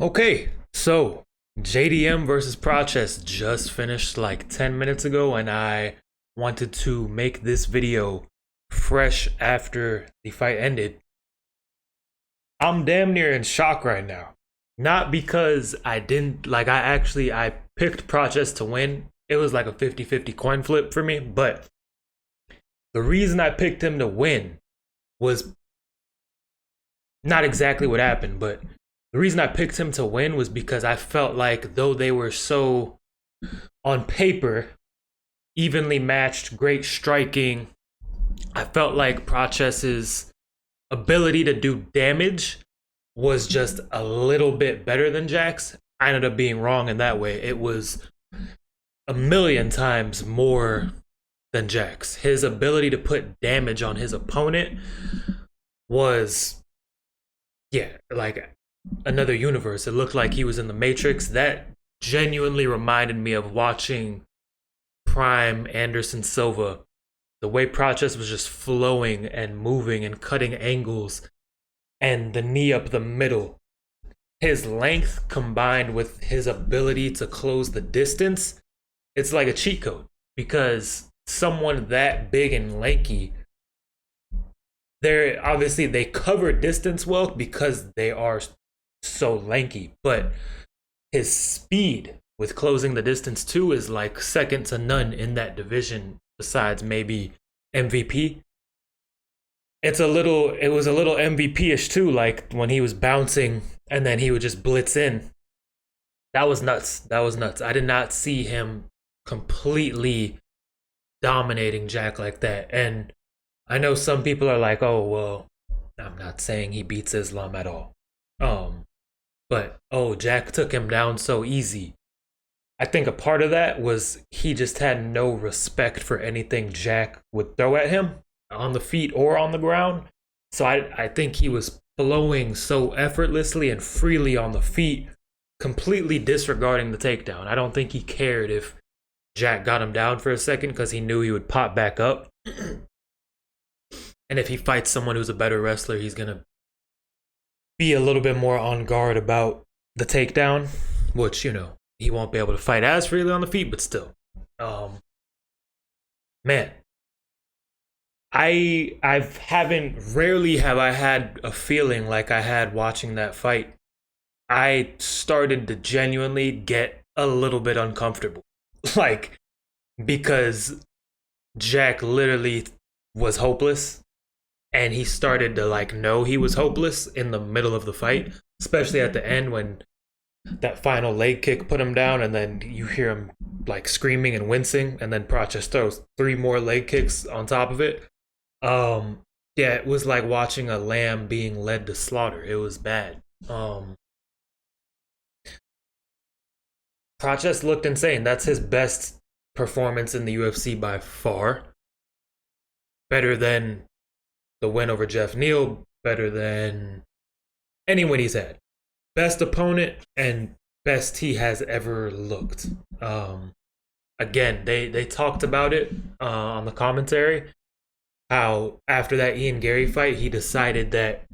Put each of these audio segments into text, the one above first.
Okay, so JDM versus Prates just finished like 10 minutes ago, and I wanted to make this video fresh after the fight ended. I'm damn near in shock right now. Not because I didn't like I picked Prates to win. It was like a 50-50 coin flip for me, but the reason I picked him to win was not exactly what happened, but the reason I picked him to win was because I felt like though they were so on paper evenly matched, great striking, I felt like Process's ability to do damage was just a little bit better than Jack's. I ended up being wrong in that way. It was a million times more than Jack's. His ability to put damage on his opponent was, yeah, like another universe. It looked like he was in the Matrix. That genuinely reminded me of watching Prime Anderson Silva. The way Process was just flowing and moving and cutting angles, and the knee up the middle. His length combined with his ability to close the distance, it's like a cheat code. Because someone that big and lanky, they cover distance well because they are so lanky, but his speed with closing the distance too is like second to none in that division besides maybe MVP. It was a little MVP-ish too, like when he was bouncing and then he would just blitz in. That was nuts. That was nuts. I did not see him completely dominating Jack like that. And I know some people are like, "Oh, well, I'm not saying he beats Islam at all." But oh, Jack took him down so easy. I think a part of that was he just had no respect for anything Jack would throw at him on the feet or on the ground. So I think he was flowing so effortlessly and freely on the feet, completely disregarding the takedown. I don't think he cared if Jack got him down for a second because he knew he would pop back up. And if he fights someone who's a better wrestler, he's going to be a little bit more on guard about the takedown, which, he won't be able to fight as freely on the feet, but still. Man, I haven't rarely have I had a feeling like I had watching that fight. I started to genuinely get a little bit uncomfortable. Like, because Jack literally was hopeless, and he started to know he was hopeless in the middle of the fight, especially at the end when that final leg kick put him down, and then you hear him screaming and wincing, and then Prates throws three more leg kicks on top of it. Yeah, it was like watching a lamb being led to slaughter. It was bad. Prates looked insane. That's his best performance in the UFC by far. Better than the win over Jeff Neal, better than any win he's had. Best opponent and best he has ever looked. Again, they talked about it on the commentary, how after that Ian Gary fight, he decided that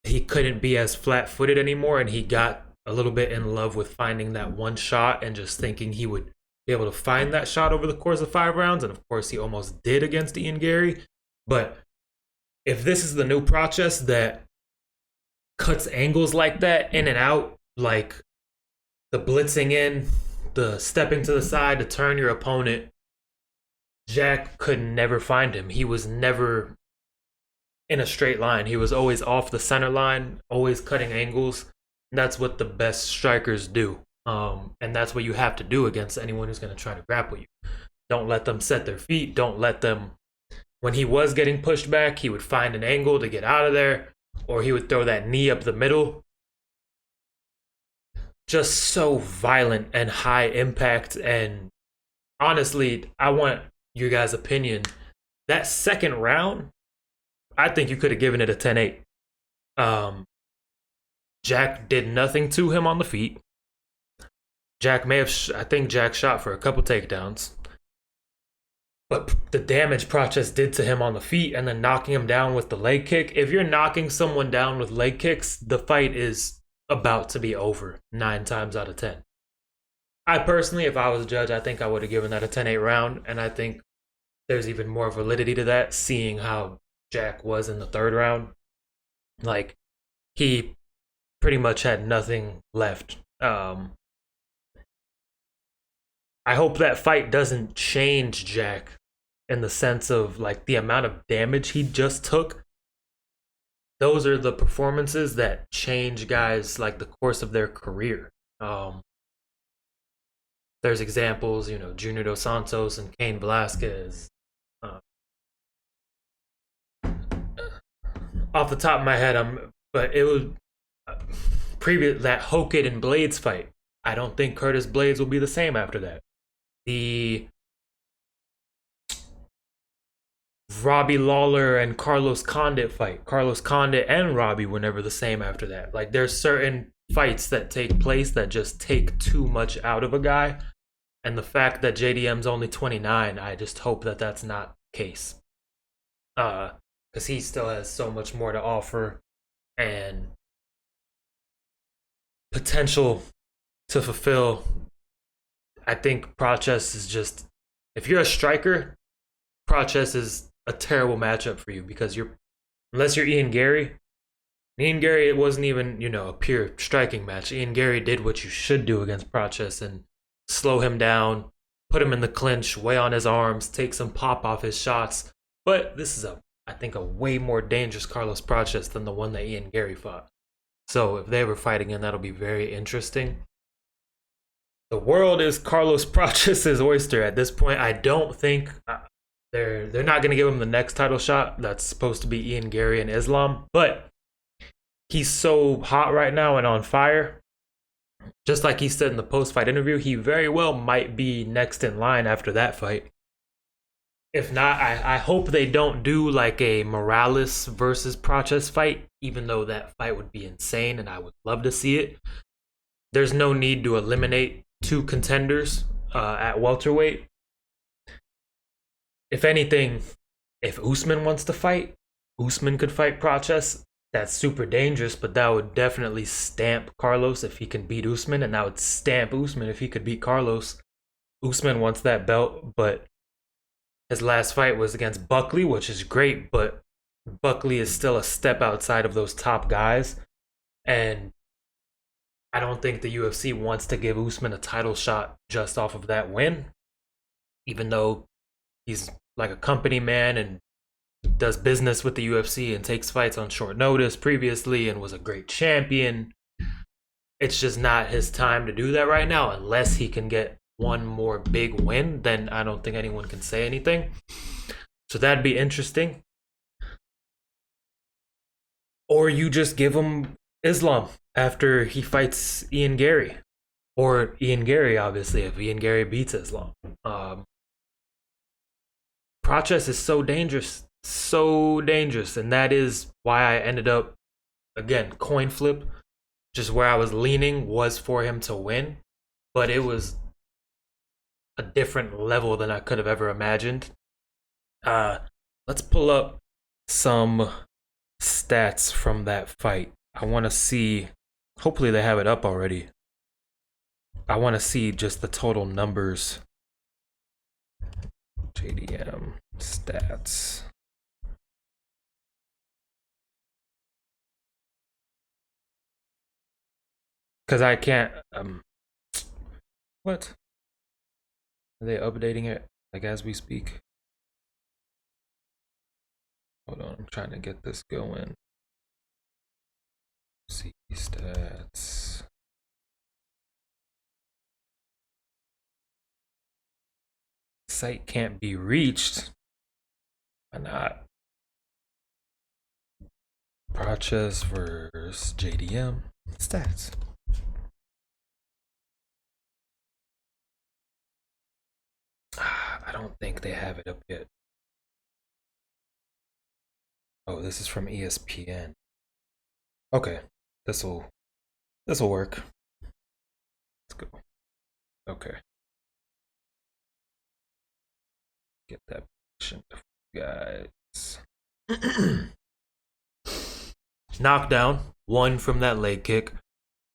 he couldn't be as flat-footed anymore, and he got a little bit in love with finding that one shot and just thinking he would be able to find that shot over the course of 5 rounds, and of course he almost did against Ian Gary. But if this is the new Prates that cuts angles like that in and out, like the blitzing in, the stepping to the side to turn your opponent, Jack could never find him. He was never in a straight line. He was always off the center line, always cutting angles. That's what the best strikers do. And that's what you have to do against anyone who's going to try to grapple you. Don't let them set their feet. Don't let them... When he was getting pushed back, he would find an angle to get out of there, or he would throw that knee up the middle. Just so violent and high impact. And honestly, I want your guys' opinion. That second round, I think you could have given it a 10-8. Jack did nothing to him on the feet. I think Jack shot for a couple takedowns. But the damage Prates did to him on the feet and then knocking him down with the leg kick. If you're knocking someone down with leg kicks, the fight is about to be over 9 times out of 10. I personally, if I was a judge, I think I would have given that a 10-8 round, and I think there's even more validity to that, seeing how Jack was in the third round. Like, he pretty much had nothing left. I hope that fight doesn't change Jack in the sense of like the amount of damage he just took. Those are the performances that change guys like the course of their career. There's examples, Junior Dos Santos and Cain Velasquez. Off the top of my head, but it was previous that Hokit and Blades fight. I don't think Curtis Blades will be the same after that. The Robbie Lawler and Carlos Condit fight. Carlos Condit and Robbie were never the same after that. Like, there's certain fights that take place that just take too much out of a guy. And the fact that JDM's only 29, I just hope that that's not the case. Because he still has so much more to offer and potential to fulfill. I think Prates is just, if you're a striker, Prates is a terrible matchup for you because unless you're Ian Gary, it wasn't even, a pure striking match. Ian Gary did what you should do against Prates and slow him down, put him in the clinch, weigh on his arms, take some pop off his shots. But this is I think a way more dangerous Carlos Prates than the one that Ian Gary fought. So if they ever fight again, that'll be very interesting. The world is Carlos Prates' oyster at this point. I don't think they're not going to give him the next title shot. That's supposed to be Ian Gary and Islam. But he's so hot right now and on fire. Just like he said in the post-fight interview, he very well might be next in line after that fight. If not, I hope they don't do like a Morales versus Prates fight, even though that fight would be insane and I would love to see it. There's no need to eliminate two contenders at welterweight. If anything, if Usman wants to fight, Usman could fight Prates. That's super dangerous, but that would definitely stamp Carlos if he can beat Usman, and that would stamp Usman if he could beat Carlos. Usman wants that belt, but his last fight was against Buckley, which is great, but Buckley is still a step outside of those top guys. And I don't think the UFC wants to give Usman a title shot just off of that win, even though he's like a company man and does business with the UFC and takes fights on short notice previously and was a great champion. It's just not his time to do that right now unless he can get one more big win. Then I don't think anyone can say anything. So that'd be interesting. Or you just give him Islam after he fights Ian Gary. Or Ian Gary, obviously, if Ian Gary beats Islam. Prates is so dangerous. So dangerous. And that is why I ended up, again, coin flip. Just where I was leaning was for him to win. But it was a different level than I could have ever imagined. Let's pull up some stats from that fight. I want to see, hopefully they have it up already. I want to see just the total numbers. JDM stats. Because I can't, what? Are they updating it like as we speak? Hold on, I'm trying to get this going. See stats. Site can't be reached. Why not? Prates versus JDM stats. I don't think they have it up yet. Oh, this is from ESPN. Okay, this'll work. Let's go. Okay. Get that position, guys. Knockdown, 1 from that leg kick.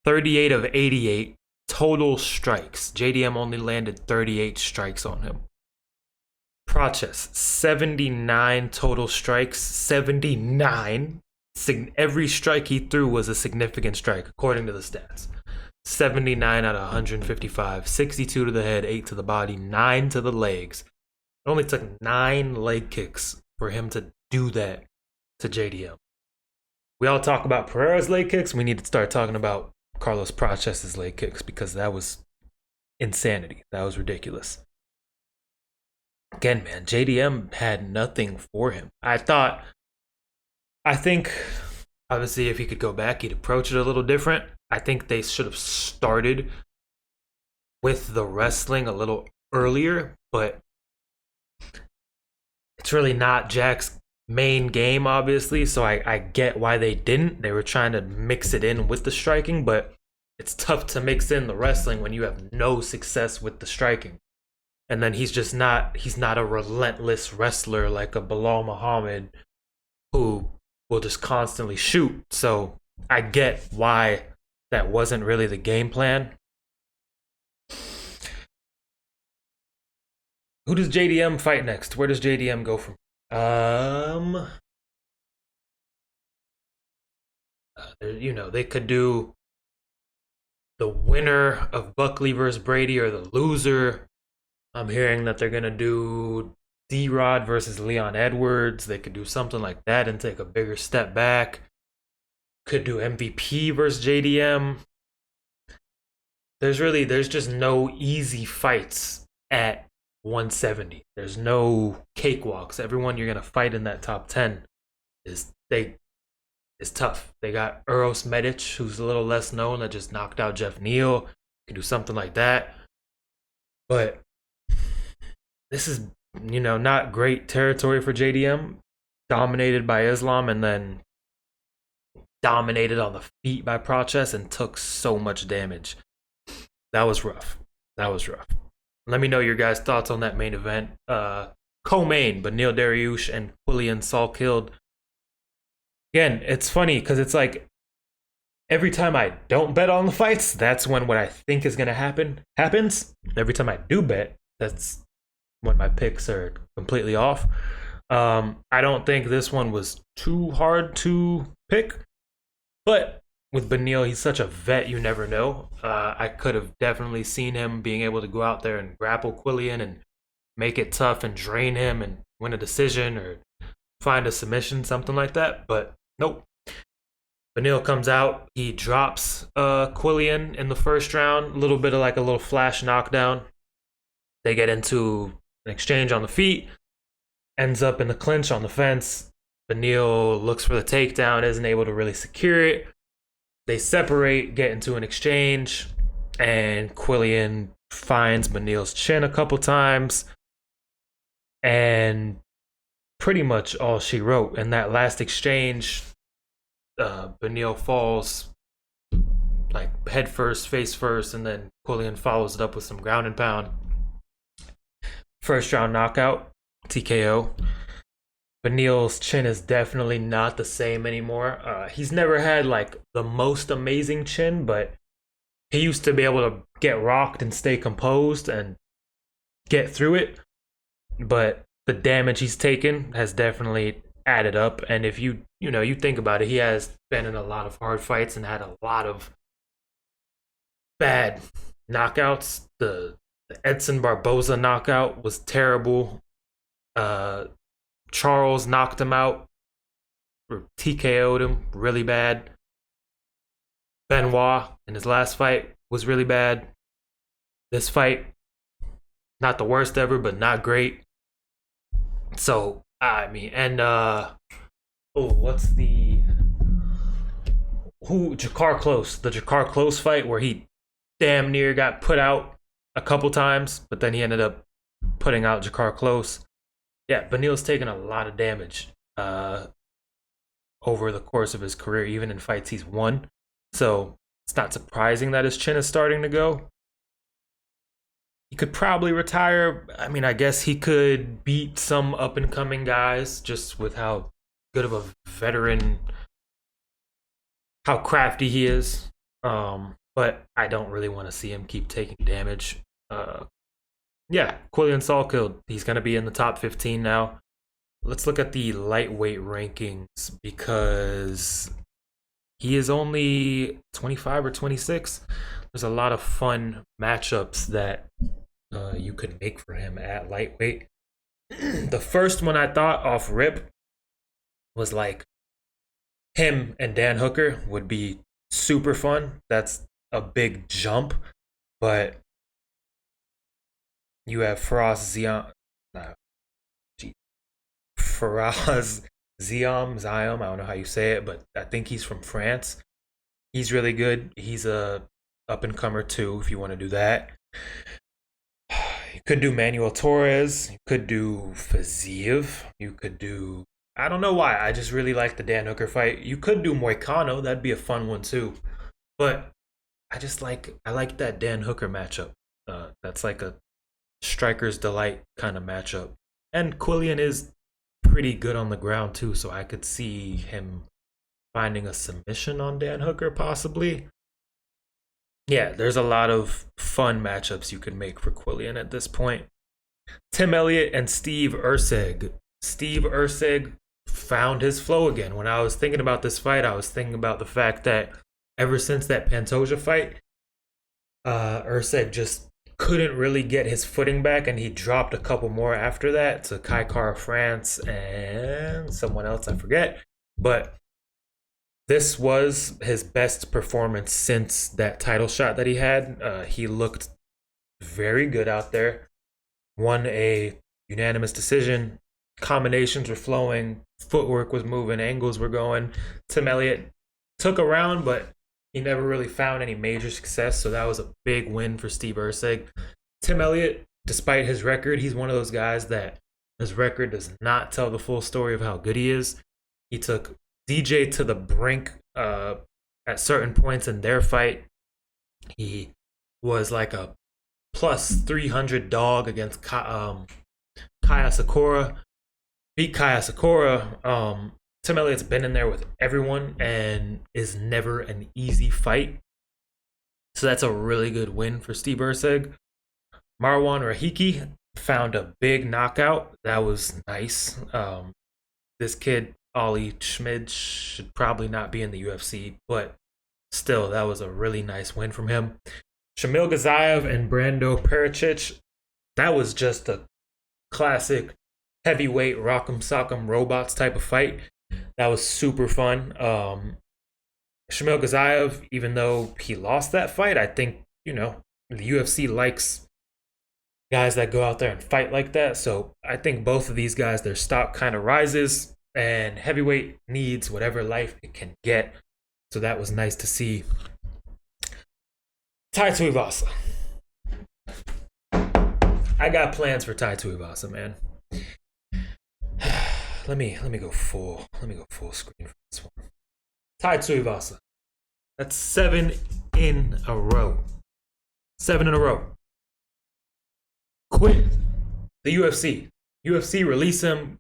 38 of 88 total strikes. JDM only landed 38 strikes on him. Prates, 79 total strikes, 79. Every strike he threw was a significant strike, according to the stats. 79 out of 155, 62 to the head, 8 to the body, 9 to the legs. It only took 9 leg kicks for him to do that to JDM. We all talk about Pereira's leg kicks. We need to start talking about Carlos Prates' leg kicks, because that was insanity. That was ridiculous. Again, man, JDM had nothing for him. I think, obviously, if he could go back, he'd approach it a little different. I think they should have started with the wrestling a little earlier, but it's really not Jack's main game, obviously, so I get why they didn't. They were trying to mix it in with the striking, but it's tough to mix in the wrestling when you have no success with the striking. And then he's not a relentless wrestler like a Bilal Muhammad who will just constantly shoot. So I get why that wasn't really the game plan. Who does JDM fight next? Where does JDM go from? They could do the winner of Buckley versus Brady or the loser. I'm hearing that they're going to do D-Rod versus Leon Edwards. They could do something like that and take a bigger step back. Could do MVP versus JDM. There's just no easy fights at 170. There's no cakewalks. Everyone you're going to fight in that top 10 is tough. They got Uros Medic, who's a little less known, that just knocked out Jeff Neal. Can do something like that. But this is, not great territory for JDM. Dominated by Islam and then dominated on the feet by Prates and took so much damage. That was rough. Let me know your guys' thoughts on that main event. Co-main, Beneil Dariush and Quillian Salkilled. Again, it's funny because it's like every time I don't bet on the fights, that's when what I think is going to happen happens. Every time I do bet, that's when my picks are completely off. I don't think this one was too hard to pick, but with Beneil, he's such a vet, you never know. I could have definitely seen him being able to go out there and grapple Quillian and make it tough and drain him and win a decision or find a submission, something like that, but nope. Beneil comes out, he drops Quillian in the first round, a little bit of like a little flash knockdown. They get into an exchange on the feet, ends up in the clinch on the fence. Beneil looks for the takedown, isn't able to really secure it. They separate, get into an exchange, and Quillian finds Beneil's chin a couple times, and pretty much all she wrote. In that last exchange, Beneil falls like head first, face first, and then Quillian follows it up with some ground and pound. First round knockout, TKO. Beneil's chin is definitely not the same anymore. He's never had like the most amazing chin, but he used to be able to get rocked and stay composed and get through it. But the damage he's taken has definitely added up. And if you think about it, he has been in a lot of hard fights and had a lot of bad knockouts. The Edson Barboza knockout was terrible. Charles knocked him out, or TKO'd him really bad. Benoit in his last fight was really bad. This fight, not the worst ever, but not great. So, Jakar Close. The Jakar Close fight where he damn near got put out a couple times, but then he ended up putting out Jakar Close. Yeah, Beneil's taken a lot of damage over the course of his career, even in fights he's won. So it's not surprising that his chin is starting to go. He could probably retire. I mean, I guess he could beat some up-and-coming guys just with how good of a veteran, how crafty he is. But I don't really want to see him keep taking damage. Yeah, Quillian Salkeld, he's going to be in the top 15 now. Let's look at the lightweight rankings because he is only 25 or 26. There's a lot of fun matchups that you could make for him at lightweight. The first one I thought off rip was like him and Dan Hooker would be super fun. That's a big jump, but you have Faraz Ziam, I don't know how you say it, but I think he's from France. He's really good. He's a up and comer too, if you want to do that. You could do Manuel Torres. You could do Faziev. You could do. I don't know why. I just really like the Dan Hooker fight. You could do Moicano. That'd be a fun one too. But I like that Dan Hooker matchup. That's like a striker's delight kind of matchup. And Quillian is pretty good on the ground too, so I could see him finding a submission on Dan Hooker possibly. Yeah, there's a lot of fun matchups you could make for Quillian at this point. Tim Elliott and Steve Erceg. Steve Erceg found his flow again. When I was thinking about this fight, I was thinking about the fact that ever since that Pantoja fight, Erceg just couldn't really get his footing back, and he dropped a couple more after that to Kai Kara France and someone else, I forget. But this was his best performance since that title shot that he had. He looked very good out there. Won a unanimous decision. Combinations were flowing. Footwork was moving. Angles were going. Tim Elliott took a round, but he never really found any major success. So that was a big win for Steve Erceg. Tim Elliott, despite his record, he's one of those guys that his record does not tell the full story of how good he is. He took DJ to the brink at certain points in their fight. He was like a plus 300 dog against Kaya Sakura. Beat Kaya Sakura. Tim Elliott's been in there with everyone and is never an easy fight. So that's a really good win for Steve Erceg. Marwan Rahiki found a big knockout. That was nice. This kid, Ali Schmid, should probably not be in the UFC, but still, that was a really nice win from him. Shamil Gazayev and Brando Pericic, that was just a classic heavyweight rock'em sock'em robots type of fight. That was super fun. Shamil Gazayev, even though he lost that fight, I think, the UFC likes guys that go out there and fight like that. So I think both of these guys, their stock kind of rises, and heavyweight needs whatever life it can get. So that was nice to see. Tai Tuivasa. I got plans for Tai Tuivasa, man. Let me go full screen for this one. Tai Tuivasa. That's 7 in a row. 7 in a row. Quit the UFC. UFC, release him.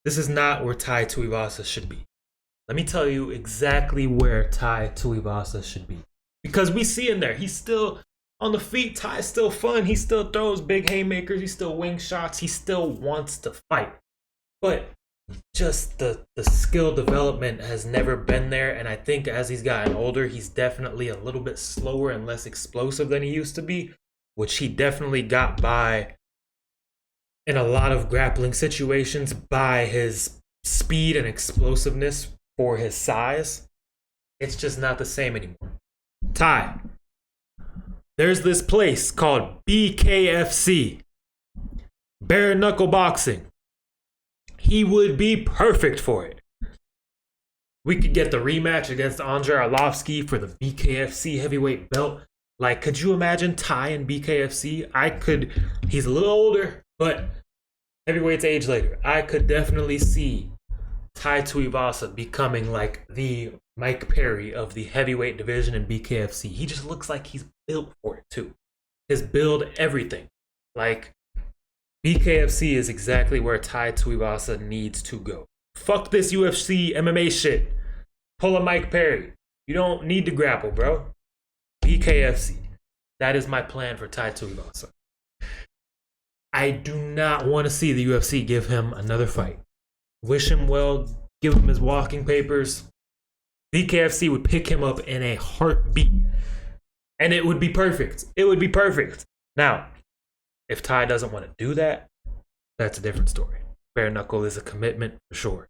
This is not where Tai Tuivasa should be. Let me tell you exactly where Tai Tuivasa should be. Because we see him there. He's still on the feet. Tai's still fun. He still throws big haymakers. He still wings shots. He still wants to fight. But just the skill development has never been there. And I think as he's gotten older, he's definitely a little bit slower and less explosive than he used to be, which he definitely got by in a lot of grappling situations by his speed and explosiveness for his size. It's just not the same anymore. Tai, there's this place called BKFC, bare knuckle boxing. He would be perfect for it. We could get the rematch against Andrei Arlovsky for the BKFC heavyweight belt. Like, could you imagine Tai and BKFC? He's a little older, but heavyweights age later. I could definitely see Tai Tuivasa becoming like the Mike Perry of the heavyweight division in BKFC. He just looks like he's built for it too. His build, everything. Like, BKFC is exactly where Tai Tuivasa needs to go. Fuck this UFC MMA shit. Pull a Mike Perry. You don't need to grapple, bro. BKFC. That is my plan for Tai Tuivasa. I do not want to see the UFC give him another fight. Wish him well, give him his walking papers. BKFC would pick him up in a heartbeat. And it would be perfect. It would be perfect. Now, if Tai doesn't want to do that, that's a different story. Bare knuckle is a commitment for sure.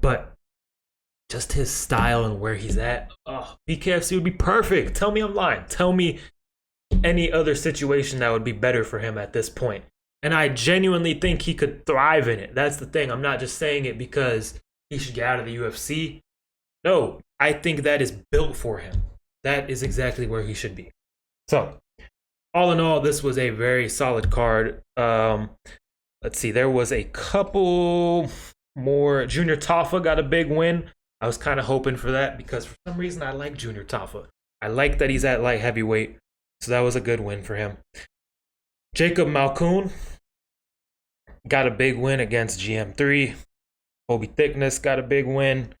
But just his style and where he's at, BKFC would be perfect. Tell me I'm lying. Tell me any other situation that would be better for him at this point. And I genuinely think he could thrive in it. That's the thing. I'm not just saying it because he should get out of the UFC. No, I think that is built for him. That is exactly where he should be. So, all in all, this was a very solid card. Let's see. There was a couple more. Junior Tafa got a big win. I was kind of hoping for that because for some reason I like Junior Tafa. I like that he's at light heavyweight. So that was a good win for him. Jacob Malkoun got a big win against GM3. Obi Thickness got a big win.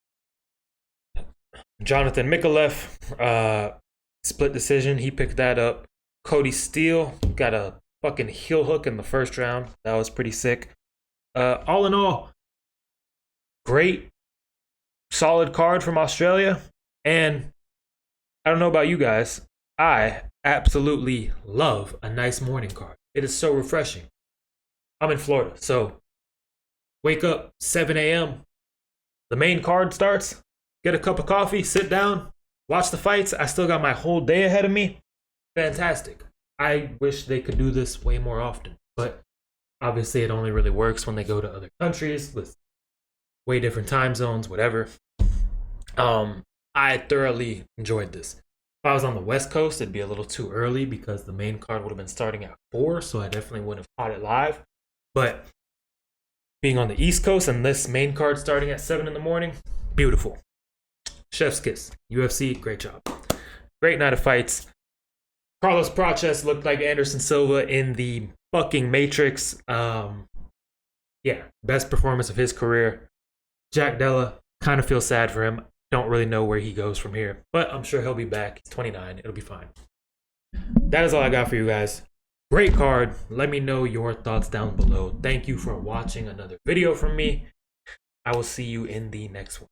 Jonathan Mikalev, split decision. He picked that up. Cody Steele got a fucking heel hook in the first round. That was pretty sick. All in all, great, solid card from Australia. And I don't know about you guys, I absolutely love a nice morning card. It is so refreshing. I'm in Florida, so wake up 7 a.m. The main card starts. Get a cup of coffee, sit down, watch the fights. I still got my whole day ahead of me. Fantastic. I wish they could do this way more often, but obviously it only really works when they go to other countries with way different time zones, whatever. I thoroughly enjoyed this. If I was on the West Coast, it'd be a little too early because the main card would have been starting at 4, so I definitely wouldn't have caught it live. But being on the East Coast and this main card starting at 7 in the morning, beautiful. Chef's kiss. UFC, great job. Great night of fights. Carlos Prates looked like Anderson Silva in the fucking Matrix. Yeah, best performance of his career. Jack Della, kind of feel sad for him. Don't really know where he goes from here, but I'm sure he'll be back. He's 29. It'll be fine. That is all I got for you guys. Great card. Let me know your thoughts down below. Thank you for watching another video from me. I will see you in the next one.